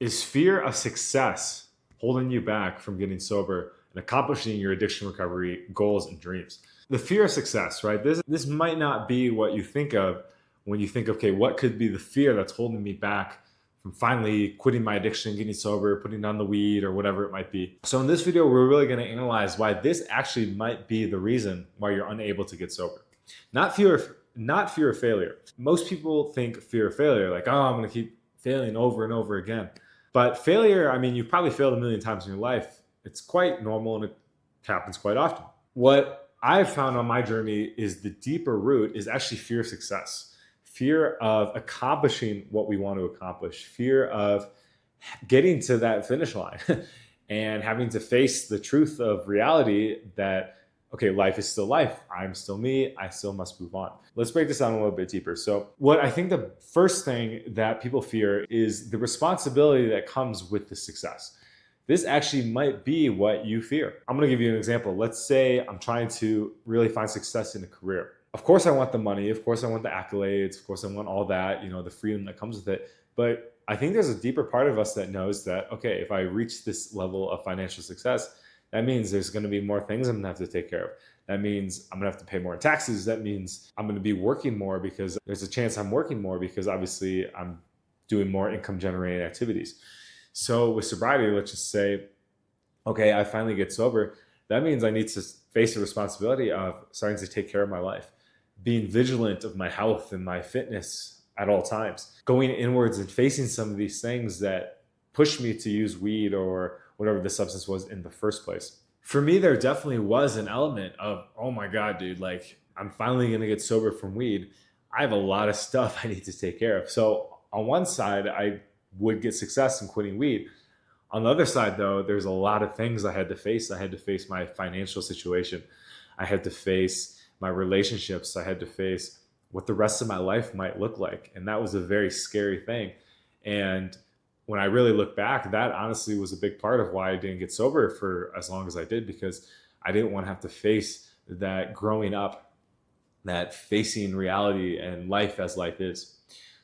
Is fear of success holding you back from getting sober and accomplishing your addiction recovery goals and dreams? The fear of success, right? This might not be what you think of when you think, okay, what could be the fear that's holding me back from finally quitting my addiction, getting sober, putting down the weed, or whatever it might be. So in this video, we're really going to analyze why this actually might be the reason why you're unable to get sober. Not fear of failure. Most people think fear of failure, like, oh, I'm going to keep failing over and over again. But failure, I mean, you've probably failed a million times in your life. It's quite normal and it happens quite often. What I've found on my journey is the deeper root is actually fear of success, fear of accomplishing what we want to accomplish, fear of getting to that finish line and having to face the truth of reality that, okay, life is still life. I'm still me. I still must move on. Let's break this down a little bit deeper. So what I think the first thing that people fear is the responsibility that comes with the success. This actually might be what you fear. I'm going to give you an example. Let's say I'm trying to really find success in a career. Of course, I want the money. Of course, I want the accolades. Of course, I want all that, the freedom that comes with it. But I think there's a deeper part of us that knows that, okay, if I reach this level of financial success, that means there's going to be more things I'm going to have to take care of. That means I'm going to have to pay more in taxes. That means I'm going to be working more because there's a chance I'm working more because obviously I'm doing more income generating activities. So with sobriety, let's just say, okay, I finally get sober. That means I need to face the responsibility of starting to take care of my life, being vigilant of my health and my fitness at all times, going inwards and facing some of these things that push me to use weed or whatever the substance was in the first place. For me, there definitely was an element of, oh my God, dude, like I'm finally going to get sober from weed. I have a lot of stuff I need to take care of. So on one side, I would get success in quitting weed. On the other side, though, there's a lot of things I had to face. I had to face my financial situation. I had to face my relationships. I had to face what the rest of my life might look like. And that was a very scary thing. And when I really look back, that honestly was a big part of why I didn't get sober for as long as I did, because I didn't want to have to face that growing up, that facing reality and life as life is.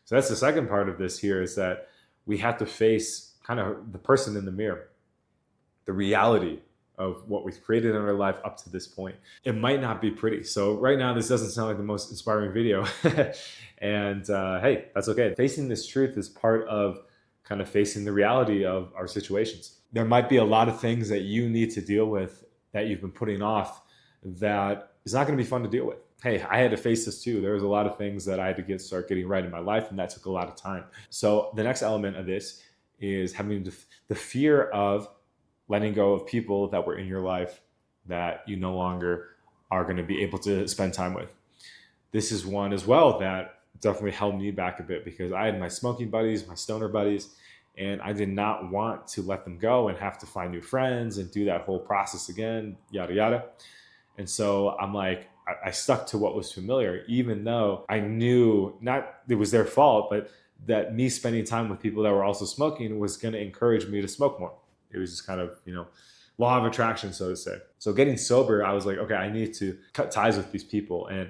So that's the second part of this here, is that we have to face kind of the person in the mirror, the reality of what we've created in our life up to this point. It might not be pretty. So right now, this doesn't sound like the most inspiring video. And hey, that's okay. Facing this truth is part of kind of facing the reality of our situations. There might be a lot of things that you need to deal with that you've been putting off that is not going to be fun to deal with. Hey, I had to face this too. There was a lot of things that I had to start getting right in my life, and that took a lot of time. So the next element of this is having the fear of letting go of people that were in your life that you no longer are going to be able to spend time with. This is one as well that definitely held me back a bit, because I had my smoking buddies, my stoner buddies, and I did not want to let them go and have to find new friends and do that whole process again, yada, yada. And so I'm like, I stuck to what was familiar, even though I knew not it was their fault, but that me spending time with people that were also smoking was going to encourage me to smoke more. It was just kind of, law of attraction, so to say. So getting sober, I was like, okay, I need to cut ties with these people. And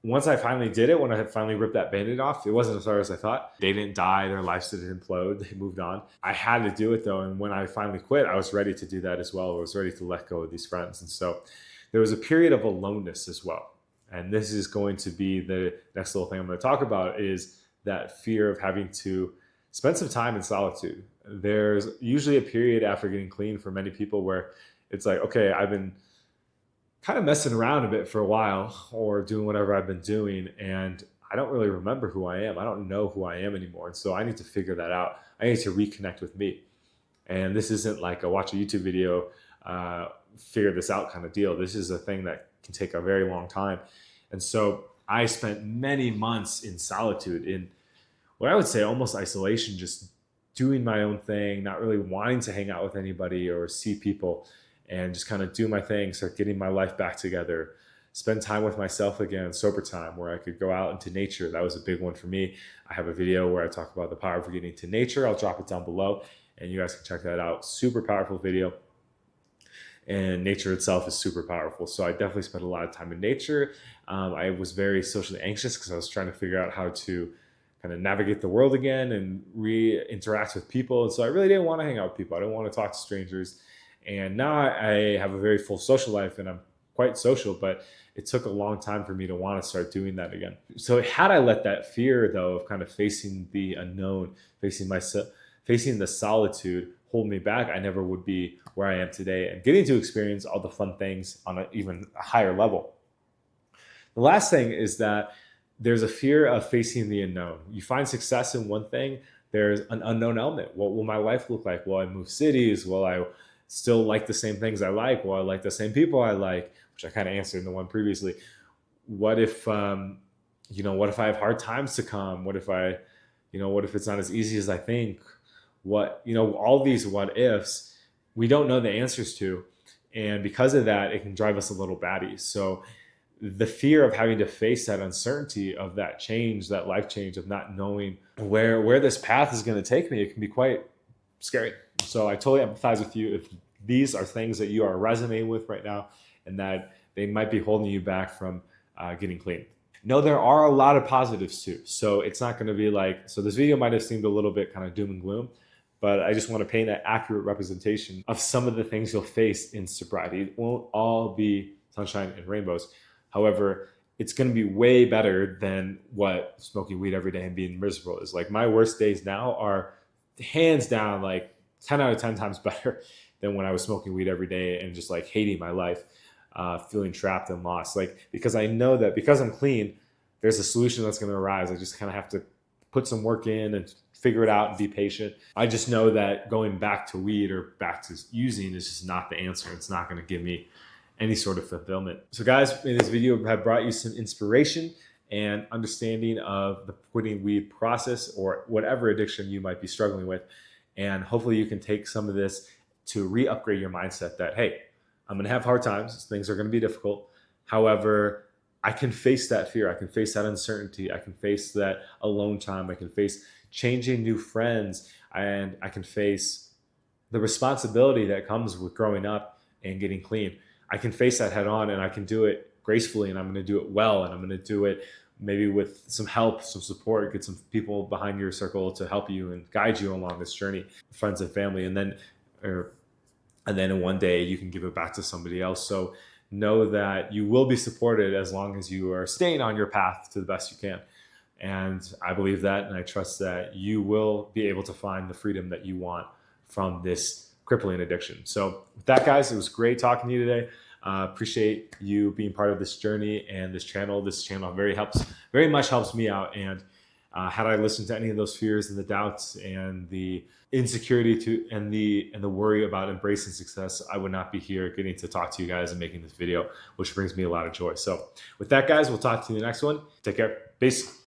once I finally did it, when I had finally ripped that Band-Aid off, it wasn't as hard as I thought. They didn't die. Their lives didn't implode. They moved on. I had to do it though. And when I finally quit, I was ready to do that as well. I was ready to let go of these friends. And so there was a period of aloneness as well. And this is going to be the next little thing I'm going to talk about, is that fear of having to spend some time in solitude. There's usually a period after getting clean for many people where it's like, okay, I've been kind of messing around a bit for a while, or doing whatever I've been doing, and I don't really remember who I am. I don't know who I am anymore. And so I need to figure that out. I need to reconnect with me. And this isn't like a watch a YouTube video, figure this out kind of deal. This is a thing that can take a very long time. And so I spent many months in solitude, in what I would say almost isolation, just doing my own thing, not really wanting to hang out with anybody or see people, and just kind of do my thing, start getting my life back together, spend time with myself again, sober time, where I could go out into nature. That was a big one for me. I have a video where I talk about the power of getting to nature. I'll drop it down below and you guys can check that out. Super powerful video. And nature itself is super powerful. So I definitely spent a lot of time in nature. I was very socially anxious because I was trying to figure out how to kind of navigate the world again and re-interact with people. And so I really didn't want to hang out with people. I didn't want to talk to strangers. And now I have a very full social life and I'm quite social, but it took a long time for me to want to start doing that again. So had I let that fear though of kind of facing the unknown, facing myself, facing the solitude hold me back, I never would be where I am today and getting to experience all the fun things on an even higher level. The last thing is that there's a fear of facing the unknown. You find success in one thing, there's an unknown element. What will my life look like? Will I move cities? Will I still like the same things I like? Will I like the same people I like? Which I kind of answered in the one previously. What if, what if I have hard times to come? What if what if it's not as easy as I think? All these what ifs, we don't know the answers to. And because of that, it can drive us a little batty. So the fear of having to face that uncertainty of that change, that life change, of not knowing where this path is going to take me, it can be quite scary. So I totally empathize with you if these are things that you are resonating with right now and that they might be holding you back from getting clean. No, there are a lot of positives too. So it's not going to be so this video might have seemed a little bit kind of doom and gloom, but I just want to paint an accurate representation of some of the things you'll face in sobriety. It won't all be sunshine and rainbows. However, it's going to be way better than what smoking weed every day and being miserable is. Like my worst days now are hands down 10 out of 10 times better than when I was smoking weed every day and just hating my life, feeling trapped and lost. Because I know that because I'm clean, there's a solution that's going to arise. I just kind of have to put some work in and figure it out and be patient. I just know that going back to weed or back to using is just not the answer. It's not going to give me any sort of fulfillment. So guys, in this video, have brought you some inspiration and understanding of the quitting weed process or whatever addiction you might be struggling with. And hopefully you can take some of this to re-upgrade your mindset that, hey, I'm going to have hard times. Things are going to be difficult. However, I can face that fear. I can face that uncertainty. I can face that alone time. I can face changing new friends. And I can face the responsibility that comes with growing up and getting clean. I can face that head on and I can do it gracefully and I'm going to do it well. And I'm going to do it maybe with some help, some support, get some people behind your circle to help you and guide you along this journey, friends and family. And then in one day you can give it back to somebody else. So know that you will be supported as long as you are staying on your path to the best you can. And I believe that, and I trust that you will be able to find the freedom that you want from this crippling addiction. So with that, guys, it was great talking to you today. Appreciate you being part of this journey and this channel. This channel very much helps me out. And had I listened to any of those fears and the doubts and the insecurity and the worry about embracing success, I would not be here getting to talk to you guys and making this video, which brings me a lot of joy. So with that, guys, we'll talk to you in the next one. Take care. Peace.